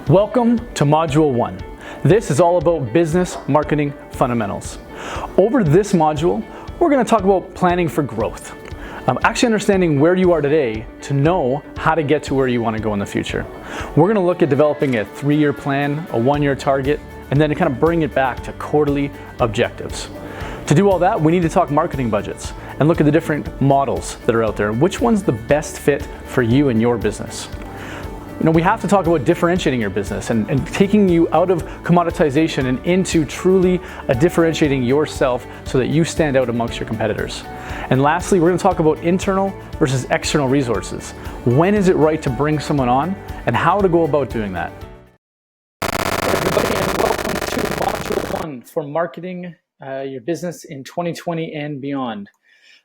Welcome to Module 1. This is all about business marketing fundamentals. Over this module, we're going to talk about planning for growth. Actually understanding where you are today to know how to get to where you want to go in the future. We're going to look at developing a 3-year plan, a 1-year target, and then to kind of bring it back to quarterly objectives. To do all that, we need to talk marketing budgets and look at the different models that are out there. Which one's the best fit for you and your business? We have to talk about differentiating your business and taking you out of commoditization and into truly differentiating yourself so that you stand out amongst your competitors. And lastly, we're going to talk about internal versus external resources. When is it right to bring someone on and how to go about doing that? Hey everybody, and welcome to Module 1 for marketing your business in 2020 and beyond.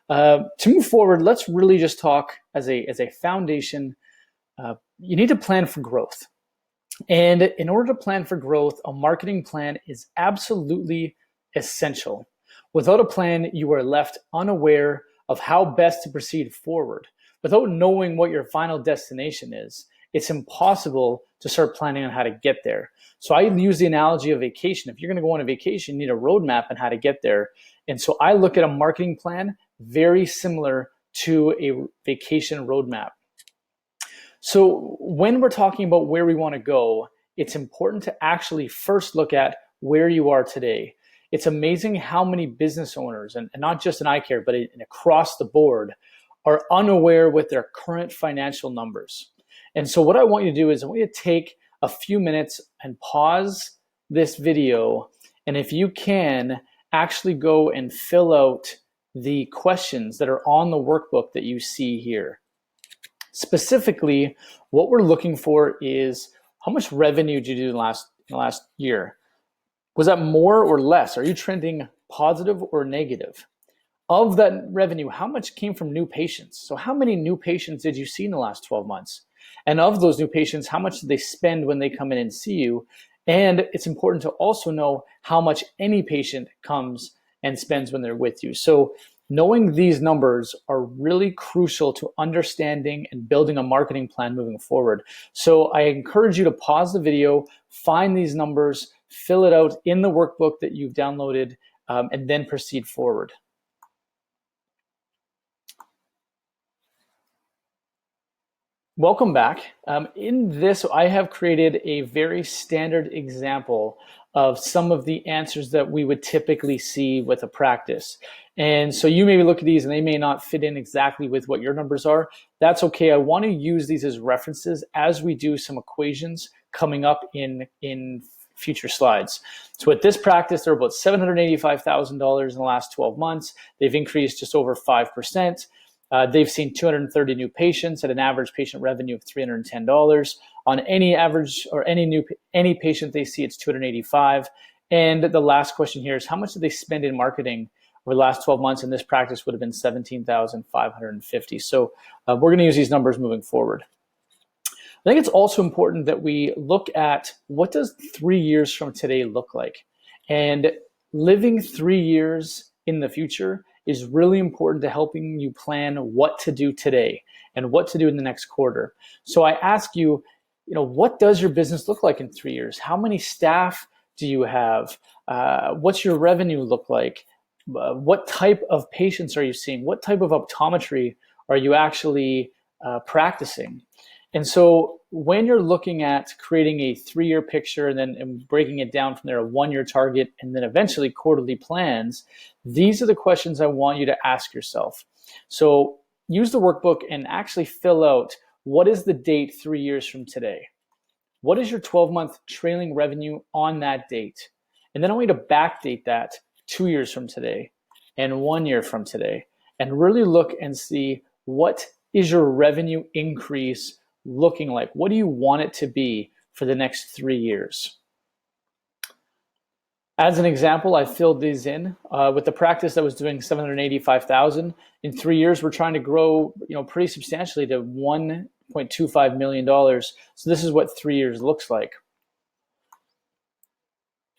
To move forward, let's really just talk as a foundation. You need to plan for growth. And in order to plan for growth, a marketing plan is absolutely essential. Without a plan, you are left unaware of how best to proceed forward. Without knowing what your final destination is, it's impossible to start planning on how to get there. So I use the analogy of vacation. If you're going to go on a vacation, you need a roadmap on how to get there. And so I look at a marketing plan very similar to a vacation roadmap. So when we're talking about where we want to go, it's important to actually first look at where you are today. It's amazing how many business owners, and not just in eye care, but across the board, are unaware with their current financial numbers. And so what I want you to do is I want you to take a few minutes and pause this video. And if you can, actually go and fill out the questions that are on the workbook that you see here. Specifically, what we're looking for is how much revenue did you do in the last year? Was that more or less? Are you trending positive or negative? Of that revenue, how much came from new patients? So how many new patients did you see in the last 12 months? And of those new patients, how much did they spend when they come in and see you? And it's important to also know how much any patient comes and spends when they're with you. So knowing these numbers are really crucial to understanding and building a marketing plan moving forward. So I encourage you to pause the video, find these numbers, fill it out in the workbook that you've downloaded, and then proceed forward. Welcome back. In this, I have created a very standard example of some of the answers that we would typically see with a practice. And so you maybe look at these and they may not fit in exactly with what your numbers are. That's okay. I want to use these as references as we do some equations coming up in future slides. So at this practice, they're about $785,000 in the last 12 months. They've increased just over 5%. They've seen 230 new patients at an average patient revenue of $310. On any average or any patient they see, it's $285. And the last question here is how much did they spend in marketing over the last 12 months? And this practice would have been $17,550. So we're going to use these numbers moving forward. I think it's also important that we look at what does 3 years from today look like? And living 3 years in the future is really important to helping you plan what to do today and what to do in the next quarter. So I ask you, what does your business look like in 3 years? How many staff do you have? What's your revenue look like? What type of patients are you seeing? What type of optometry are you actually practicing? And so when you're looking at creating a 3-year picture and breaking it down from there, a 1-year target, and then eventually quarterly plans, these are the questions I want you to ask yourself. So use the workbook and actually fill out what is the date 3 years from today? What is your 12-month trailing revenue on that date? And then I want you to backdate that 2 years from today and 1 year from today, and really look and see what is your revenue increase looking like? What do you want it to be for the next 3 years? As an example, I filled these in with the practice that was doing $785,000. In 3 years, we're trying to grow, pretty substantially to $1.25 million. So this is what 3 years looks like.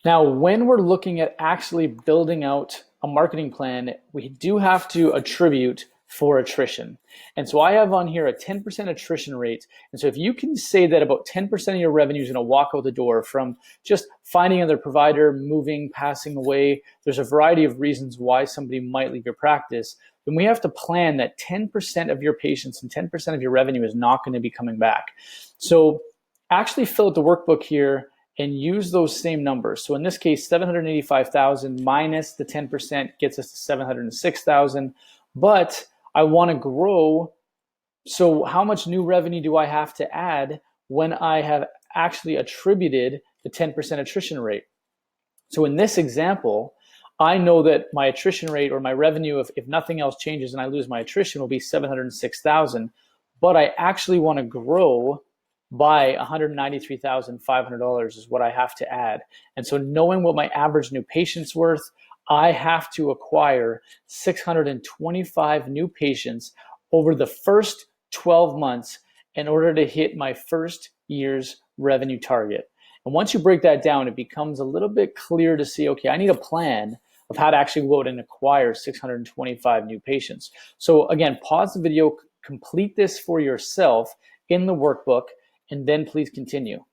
Now, when we're looking at actually building out a marketing plan, we do have to attribute for attrition. And so I have on here a 10% attrition rate. And so if you can say that about 10% of your revenue is going to walk out the door from just finding another provider, moving, passing away, there's a variety of reasons why somebody might leave your practice, then we have to plan that 10% of your patients and 10% of your revenue is not going to be coming back. So actually fill out the workbook here and use those same numbers. So in this case, 785,000 minus the 10% gets us to 706,000. But I want to grow. So how much new revenue do I have to add when I have actually attributed the 10% attrition rate? So in this example, I know that my attrition rate or my revenue, if nothing else changes and I lose my attrition, will be 706,000. But I actually want to grow by $193,500 is what I have to add. And so knowing what my average new patient's worth, I have to acquire 625 new patients over the first 12 months in order to hit my first year's revenue target. And once you break that down, it becomes a little bit clear to see, okay, I need a plan of how to actually go out and acquire 625 new patients. So again, pause the video, complete this for yourself in the workbook, and then please continue.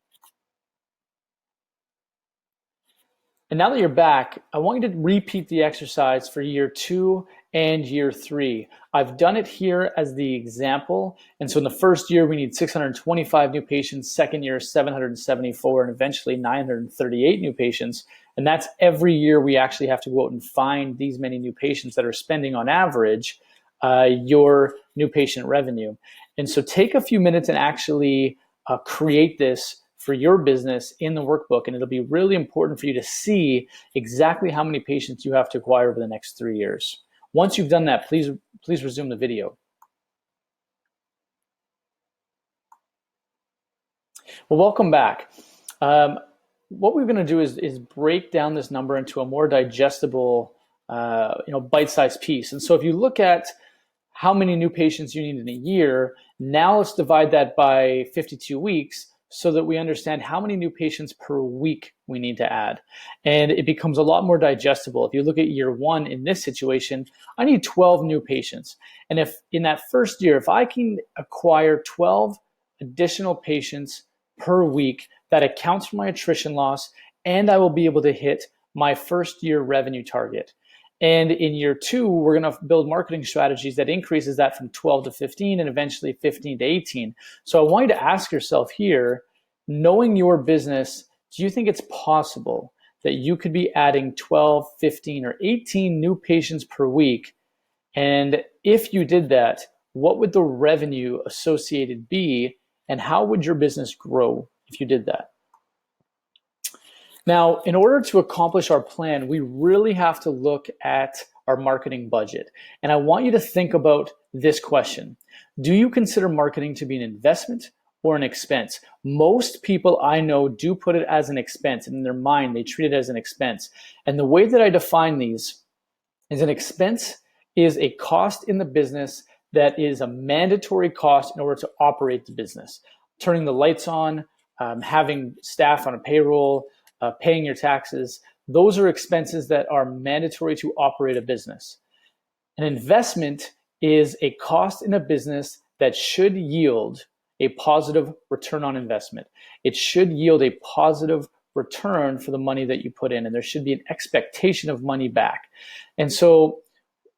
And now that you're back, I want you to repeat the exercise for year 2 and year 3. I've done it here as the example. And so in the first year, we need 625 new patients, second year, 774, and eventually 938 new patients. And that's every year we actually have to go out and find these many new patients that are spending on average your new patient revenue. And so take a few minutes and actually create this for your business in the workbook, and it'll be really important for you to see exactly how many patients you have to acquire over the next 3 years. Once you've done that, please resume the video. Well, welcome back. What we're going to do is break down this number into a more digestible, bite-sized piece. And so if you look at how many new patients you need in a year, now let's divide that by 52 weeks. So that we understand how many new patients per week we need to add. And it becomes a lot more digestible. If you look at year 1 in this situation, I need 12 new patients. And if in that first year, if I can acquire 12 additional patients per week, that accounts for my attrition loss, and I will be able to hit my first year revenue target. And in year 2, we're going to build marketing strategies that increases that from 12 to 15 and eventually 15 to 18. So I want you to ask yourself here, knowing your business, do you think it's possible that you could be adding 12, 15, or 18 new patients per week? And if you did that, what would the revenue associated be? And how would your business grow if you did that? Now, in order to accomplish our plan, we really have to look at our marketing budget. And I want you to think about this question. Do you consider marketing to be an investment or an expense? Most people I know do put it as an expense. In their mind, they treat it as an expense. And the way that I define these is an expense is a cost in the business that is a mandatory cost in order to operate the business. Turning the lights on, having staff on a payroll, paying your taxes, those are expenses that are mandatory to operate a business. An investment is a cost in a business that should yield a positive return on investment. It should yield a positive return for the money that you put in, and there should be an expectation of money back. And so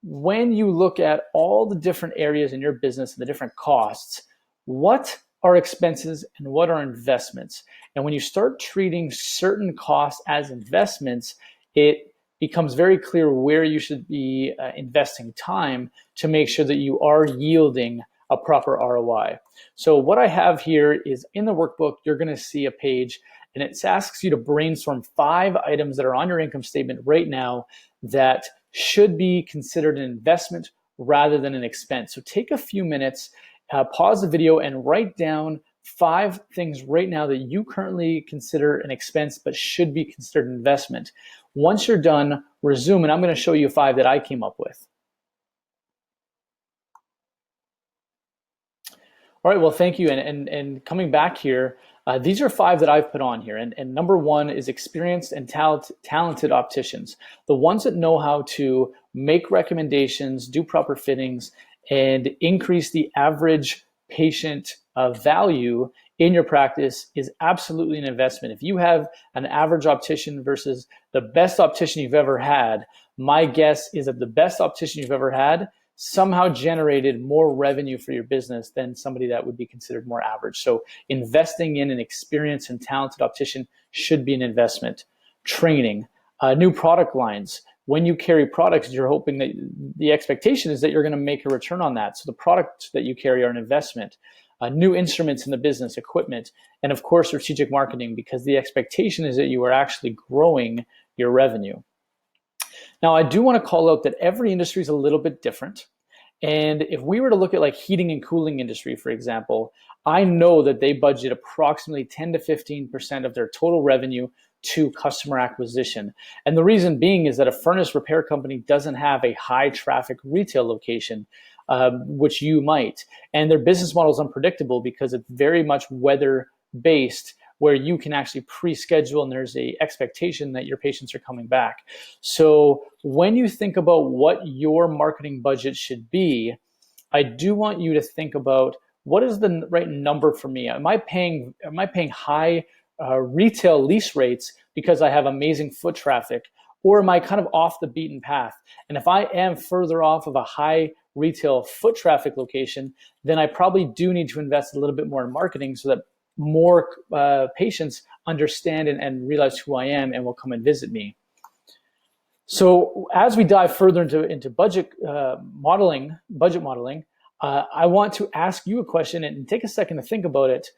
when you look at all the different areas in your business and the different costs, what are expenses and what are investments? And when you start treating certain costs as investments, it becomes very clear where you should be investing time to make sure that you are yielding a proper ROI. So what I have here is in the workbook, you're going to see a page and it asks you to brainstorm 5 items that are on your income statement right now that should be considered an investment rather than an expense. So take a few minutes, pause the video and write down 5 things right now that you currently consider an expense but should be considered an investment. Once you're done, resume, and I'm going to show you 5 that I came up with. All right, well, thank you. And coming back here, these are 5 that I've put on here. And number 1 is experienced and talented opticians, the ones that know how to make recommendations, do proper fittings, and increase the average patient value in your practice is absolutely an investment. If you have an average optician versus the best optician you've ever had, my guess is that the best optician you've ever had somehow generated more revenue for your business than somebody that would be considered more average. So investing in an experienced and talented optician should be an investment. Training, new product lines. When you carry products, you're hoping that the expectation is that you're going to make a return on that. So the products that you carry are an investment. New instruments in the business, equipment, and of course, strategic marketing, because the expectation is that you are actually growing your revenue. Now, I do want to call out that every industry is a little bit different. And if we were to look at like heating and cooling industry, for example, I know that they budget approximately 10 to 15% of their total revenue to customer acquisition. And the reason being is that a furnace repair company doesn't have a high traffic retail location, which you might. And their business model is unpredictable because it's very much weather based, where you can actually pre-schedule and there's a expectation that your patients are coming back. So when you think about what your marketing budget should be, I do want you to think about what is the right number for me. Am I paying high retail lease rates because I have amazing foot traffic, or am I kind of off the beaten path? And if I am further off of a high retail foot traffic location, then I probably do need to invest a little bit more in marketing so that more patients understand and realize who I am and will come and visit me. So as we dive further into budget modeling, I want to ask you a question and take a second to think about it.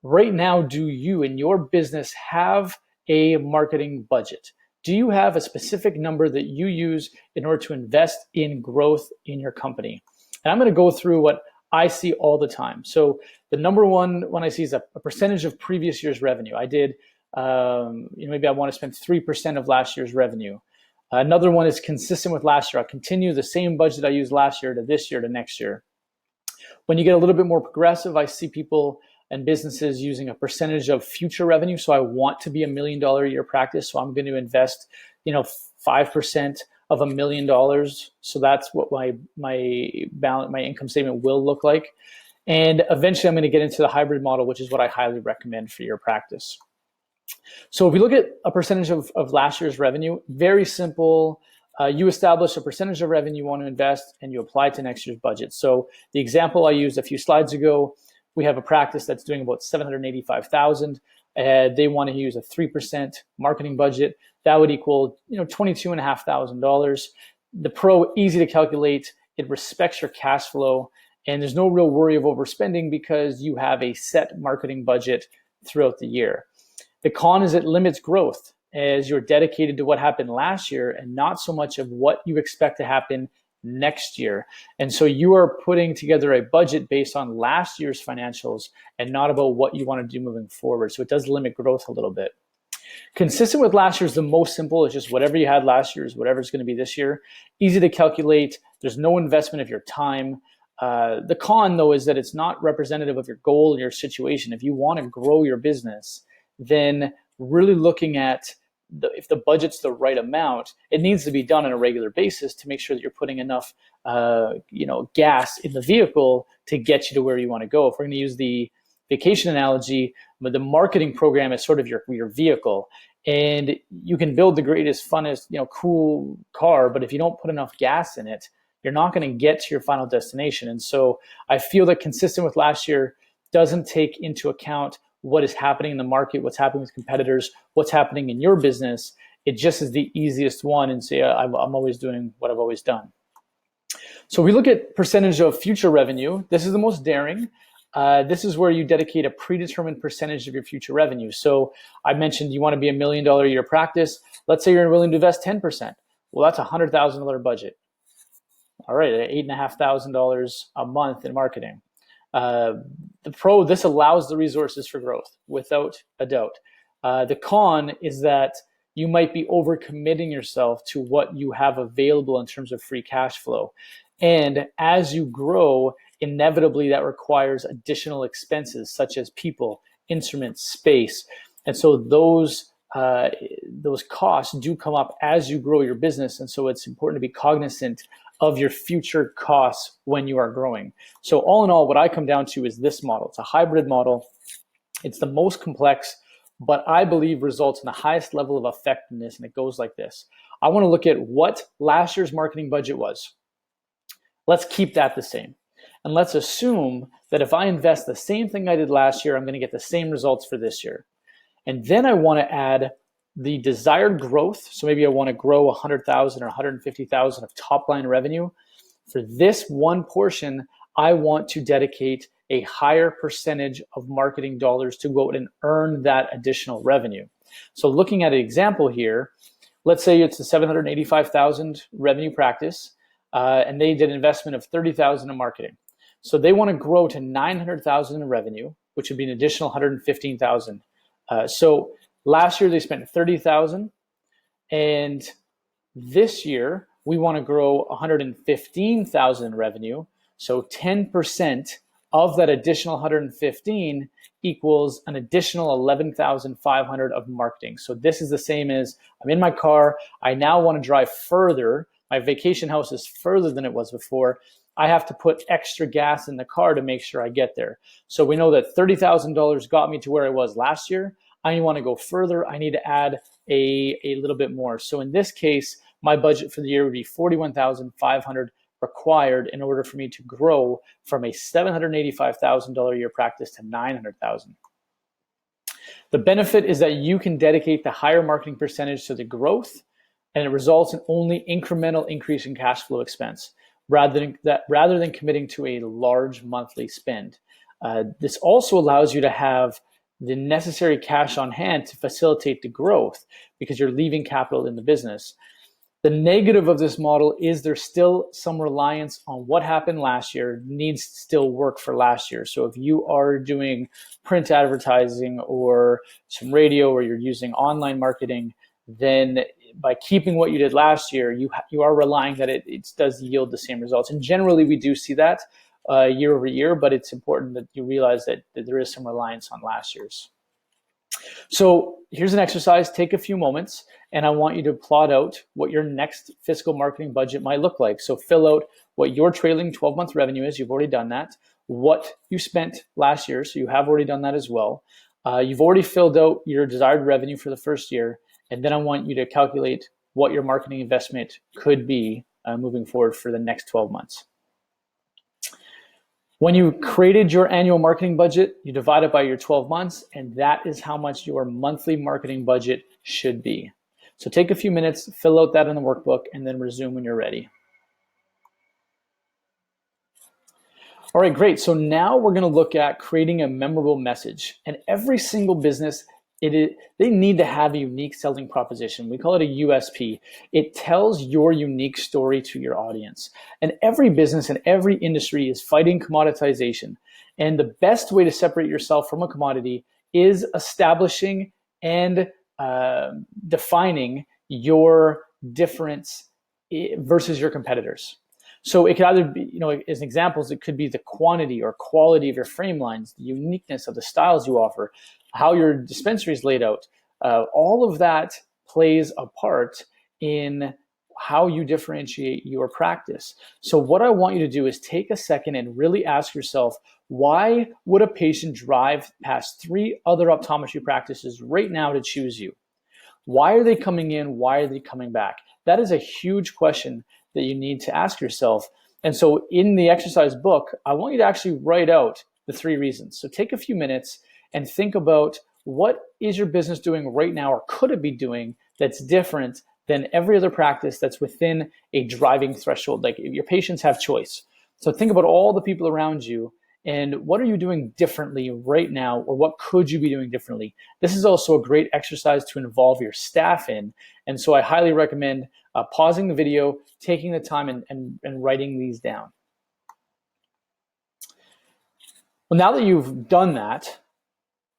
Right now, do you in your business have a marketing budget? Do you have a specific number that you use in order to invest in growth in your company? And I'm going to go through what I see all the time. So the number one I see is a percentage of previous year's revenue. I did, maybe I want to spend 3% of last year's revenue. Another one is consistent with last year. I'll continue the same budget I used last year to this year to next year. When you get a little bit more progressive, I see people and businesses using a percentage of future revenue. So I want to be $1 million a year practice. So I'm going to invest, 5% of $1 million. So that's what my income statement will look like. And eventually I'm going to get into the hybrid model, which is what I highly recommend for your practice. So if we look at a percentage of last year's revenue, very simple. You establish a percentage of revenue you want to invest and you apply it to next year's budget. So the example I used a few slides ago, we have a practice that's doing about $785,000. They want to use a 3% marketing budget. That would equal, $22,500. The pro, easy to calculate. It respects your cash flow, and there's no real worry of overspending because you have a set marketing budget throughout the year. The con is it limits growth as you're dedicated to what happened last year and not so much of what you expect to happen next year. And so you are putting together a budget based on last year's financials and not about what you want to do moving forward. So it does limit growth a little bit. Consistent with last year's, the most simple is just whatever you had last year is whatever it's going to be this year. Easy to calculate. There's no investment of your time. The con, though, is that it's not representative of your goal and your situation. If you want to grow your business, then really looking at if the budget's the right amount, it needs to be done on a regular basis to make sure that you're putting enough, gas in the vehicle to get you to where you want to go. If we're going to use the vacation analogy, the marketing program is sort of your vehicle, and you can build the greatest, funnest, cool car, but if you don't put enough gas in it, you're not going to get to your final destination. And so I feel that consistent with last year doesn't take into account what is happening in the market, what's happening with competitors, what's happening in your business. It just is the easiest one and say, I'm always doing what I've always done. So we look at percentage of future revenue. This is the most daring. This is where you dedicate a predetermined percentage of your future revenue. So I mentioned you want to be $1 million a year practice. Let's say you're willing to invest 10%. Well, that's a $100,000 budget. All right, $8,500 a month in marketing. This allows the resources for growth without a doubt. The con is that you might be overcommitting yourself to what you have available in terms of free cash flow. And as you grow, inevitably that requires additional expenses such as people, instruments, space. And so those costs do come up as you grow your business. And so it's important to be cognizant of your future costs when you are growing. So all in all, what I come down to is this model. It's a hybrid model. It's the most complex, but I believe results in the highest level of effectiveness, and it goes like this. I want to look at what last year's marketing budget was. Let's keep that the same. And let's assume that if I invest the same thing I did last year, I'm going to get the same results for this year. And then I want to add the desired growth. So maybe I want to grow 100,000 or 150,000 of top line revenue. For this one portion, I want to dedicate a higher percentage of marketing dollars to go out and earn that additional revenue. So looking at an example here, let's say it's a 785,000 revenue practice, and they did an investment of 30,000 in marketing. So they want to grow to 900,000 in revenue, which would be an additional 115,000. So last year they spent 30,000, and this year we want to grow 115,000 in revenue. So 10% of that additional 115 equals an additional 11,500 of marketing. So this is the same as I'm in my car. I now want to drive further. My vacation house is further than it was before. I have to put extra gas in the car to make sure I get there. So we know that $30,000 got me to where I was last year. I want to go further. I need to add a little bit more. So in this case, my budget for the year would be $41,500 required in order for me to grow from a $785,000 a year practice to $900,000. The benefit is that you can dedicate the higher marketing percentage to the growth, and it results in only incremental increase in cash flow expense rather than committing to a large monthly spend. This also allows you to have the necessary cash on hand to facilitate the growth because you're leaving capital in the business. The negative of this model is there's still some reliance on what happened last year needs to still work for last year. So if you are doing print advertising or some radio, or you're using online marketing, then by keeping what you did last year, you are relying that it does yield the same results. And generally we do see that year over year, but it's important that you realize that there is some reliance on last year's. So here's an exercise. Take a few moments, and I want you to plot out what your next fiscal marketing budget might look like. So fill out what your trailing 12-month revenue is. You've already done that. What you spent last year, so you have already done that as well. You've already filled out your desired revenue for the first year, and then I want you to calculate what your marketing investment could be moving forward for the next 12 months. When you created your annual marketing budget, you divide it by your 12 months, and that is how much your monthly marketing budget should be. So take a few minutes, fill out that in the workbook, and then resume when you're ready. All right, great. So now we're going to look at creating a memorable message. And every single business, they need to have a unique selling proposition. We call it a USP. It tells your unique story to your audience. And every business and every industry is fighting commoditization. And the best way to separate yourself from a commodity is establishing and defining your difference versus your competitors. So it could either be, as examples, it could be the quantity or quality of your frame lines, the uniqueness of the styles you offer, how your dispensary is laid out. All of that plays a part in how you differentiate your practice. So what I want you to do is take a second and really ask yourself, why would a patient drive past 3 other optometry practices right now to choose you? Why are they coming in? Why are they coming back? That is a huge question that you need to ask yourself. And so in the exercise book, I want you to actually write out the 3 reasons. So take a few minutes and think about, what is your business doing right now, or could it be doing, that's different than every other practice that's within a driving threshold? Like, your patients have choice. So think about all the people around you, and what are you doing differently right now, or what could you be doing differently? This is also a great exercise to involve your staff in. And so I highly recommend pausing the video, taking the time and writing these down. Well, now that you've done that,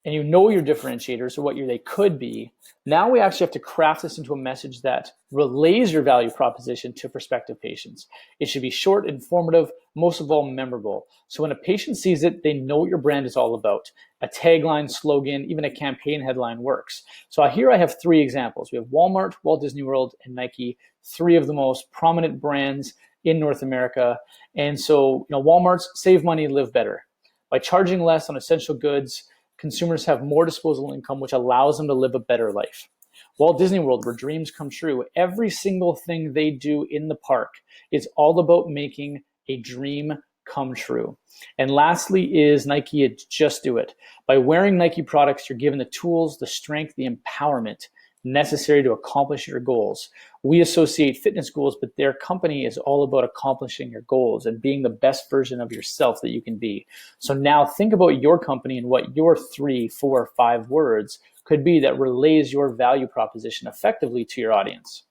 and you know your differentiators, or what they could be, now we actually have to craft this into a message that relays your value proposition to prospective patients. It should be short, informative, most of all memorable. So when a patient sees it, they know what your brand is all about. A tagline, slogan, even a campaign headline works. So here I have 3 examples. We have Walmart, Walt Disney World, and Nike, 3 of the most prominent brands in North America. And so, Walmart's save money, live better. By charging less on essential goods, consumers have more disposable income, which allows them to live a better life. Walt Disney World, where dreams come true, every single thing they do in the park is all about making a dream come true. And lastly is Nike at Just Do It. By wearing Nike products, you're given the tools, the strength, the empowerment necessary to accomplish your goals. We associate fitness goals, but their company is all about accomplishing your goals and being the best version of yourself that you can be. So now think about your company and what your 3, 4, 5 words could be that relays your value proposition effectively to your audience.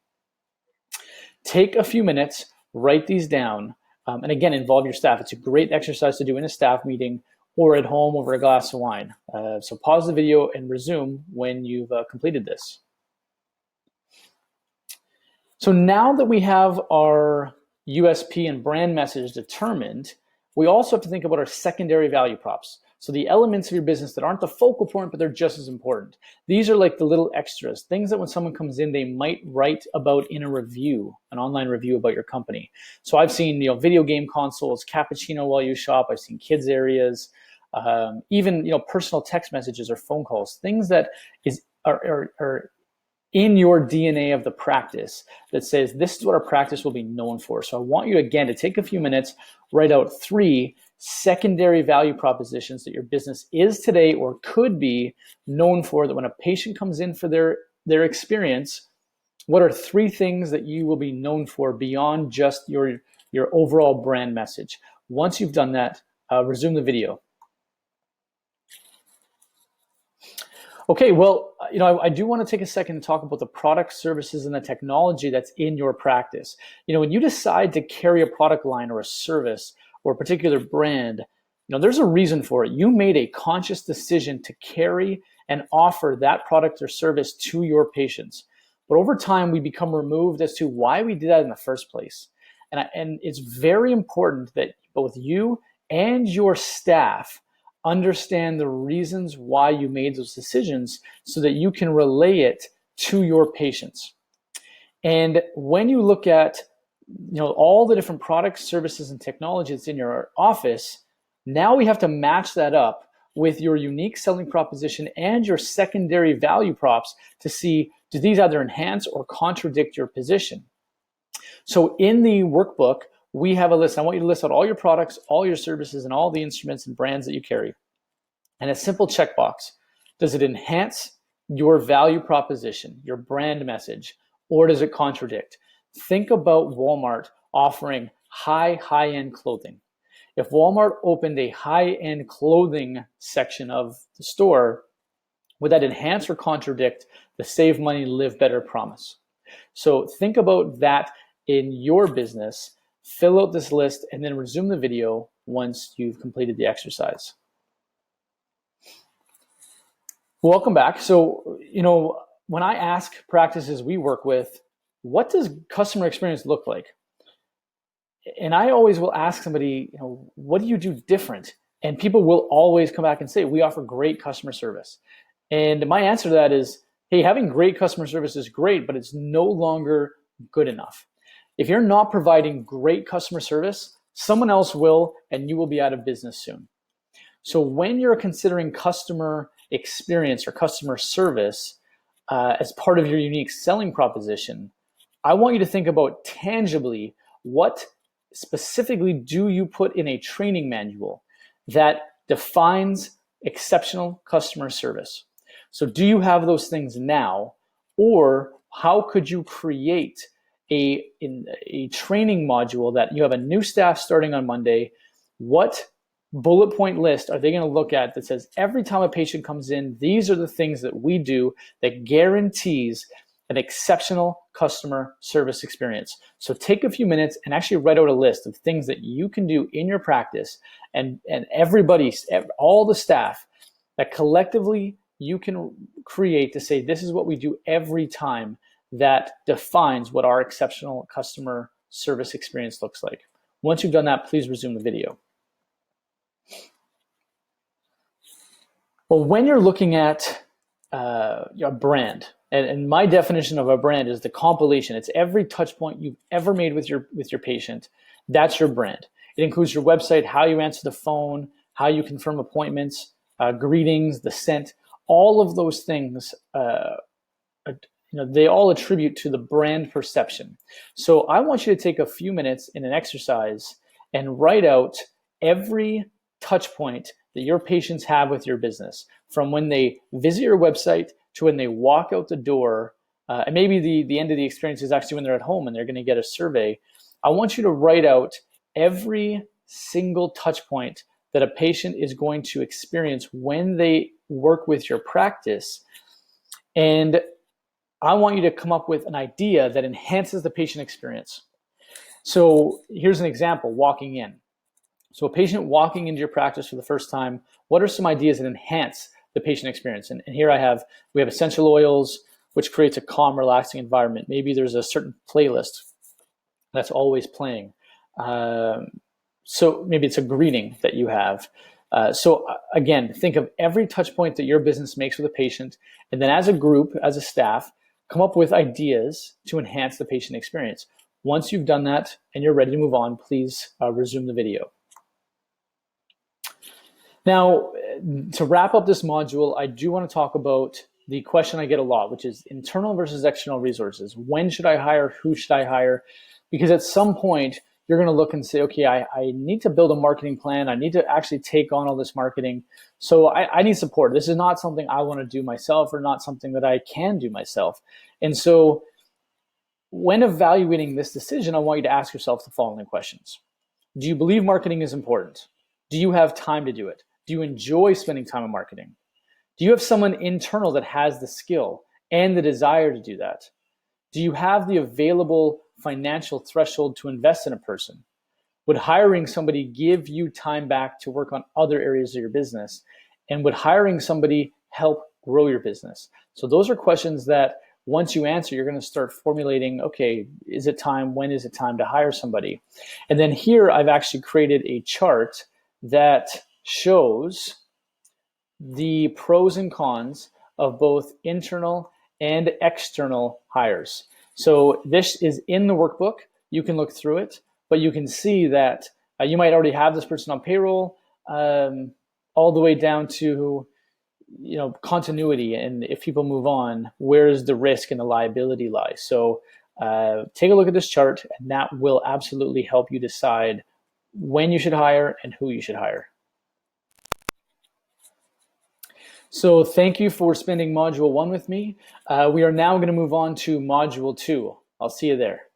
Take a few minutes, write these down, and again, involve your staff. It's a great exercise to do in a staff meeting or at home over a glass of wine. So pause the video and resume when you've completed this. So now that we have our USP and brand message determined, we also have to think about our secondary value props. So the elements of your business that aren't the focal point, but they're just as important. These are like the little extras, things that when someone comes in, they might write about in a review, an online review about your company. So I've seen, video game consoles, cappuccino while you shop. I've seen kids areas, even, personal text messages or phone calls, things that are in your DNA of the practice that says this is what our practice will be known for. So I want you again to take a few minutes, write out 3 secondary value propositions that your business is today or could be known for, that when a patient comes in for their experience, what are 3 things that you will be known for beyond just your overall brand message? Once you've done that, resume the video. Okay, well, I do want to take a second to talk about the products, services, and the technology that's in your practice. When you decide to carry a product line or a service or a particular brand, there's a reason for it. You made a conscious decision to carry and offer that product or service to your patients. But over time, we become removed as to why we did that in the first place. And it's very important that both you and your staff understand the reasons why you made those decisions so that you can relay it to your patients. And when you look at all the different products, services, and technology that's in your office, now we have to match that up with your unique selling proposition and your secondary value props to see, do these either enhance or contradict your position? So in the workbook, we have a list. I want you to list out all your products, all your services, and all the instruments and brands that you carry. And a simple checkbox. Does it enhance your value proposition, your brand message, or does it contradict? Think about Walmart offering high-end clothing. If Walmart opened a high-end clothing section of the store, would that enhance or contradict the save money, live better promise? So think about that in your business. Fill out this list and then resume the video once you've completed the exercise. Welcome back. So, when I ask practices we work with, what does customer experience look like? And I always will ask somebody, what do you do different? And people will always come back and say, we offer great customer service. And my answer to that is, hey, having great customer service is great, but it's no longer good enough. If you're not providing great customer service, someone else will, and you will be out of business soon. So when you're considering customer experience or customer service as part of your unique selling proposition, I want you to think about tangibly, what specifically do you put in a training manual that defines exceptional customer service? So do you have those things now, or how could you create a training module that you have a new staff starting on Monday? What bullet point list are they going to look at that says every time a patient comes in, these are the things that we do that guarantees an exceptional customer service experience? So take a few minutes and actually write out a list of things that you can do in your practice, and all the staff, that collectively you can create to say, this is what we do every time, that defines what our exceptional customer service experience looks like. Once you've done that, please resume the video. Well, when you're looking at your brand, And my definition of a brand is the compilation. It's every touch point you've ever made with your patient. That's your brand. It includes your website, how you answer the phone, how you confirm appointments, greetings, the scent, all of those things. They all attribute to the brand perception. So I want you to take a few minutes in an exercise and write out every touch point that your patients have with your business, from when they visit your website to when they walk out the door. And maybe the end of the experience is actually when they're at home and they're going to get a survey. I want you to write out every single touch point that a patient is going to experience when they work with your practice. And I want you to come up with an idea that enhances the patient experience. So here's an example, walking in. So a patient walking into your practice for the first time, what are some ideas that enhance the patient experience? And here we have essential oils, which creates a calm, relaxing environment. Maybe there's a certain playlist that's always playing. So maybe it's a greeting that you have. So again, think of every touch point that your business makes with a patient, and then as a group, as a staff, come up with ideas to enhance the patient experience. Once you've done that and you're ready to move on, please resume the video. Now, to wrap up this module, I do want to talk about the question I get a lot, which is internal versus external resources. When should I hire? Who should I hire? Because at some point, you're going to look and say, okay, I need to build a marketing plan. I need to actually take on all this marketing. So I need support. This is not something I want to do myself, or not something that I can do myself. And so when evaluating this decision, I want you to ask yourself the following questions. Do you believe marketing is important? Do you have time to do it? Do you enjoy spending time on marketing? Do you have someone internal that has the skill and the desire to do that? Do you have the available financial threshold to invest in a person? Would hiring somebody give you time back to work on other areas of your business? And would hiring somebody help grow your business? So those are questions that once you answer, you're going to start formulating, okay, is it time? When is it time to hire somebody? And then here I've actually created a chart that shows the pros and cons of both internal and external hires. So this is in the workbook. You can look through it, but you can see that you might already have this person on payroll, all the way down to continuity, and if people move on, where's the risk and the liability lie. So take a look at this chart, and that will absolutely help you decide when you should hire and who you should hire. So thank you for spending Module 1 with me. We are now going to move on to Module 2. I'll see you there.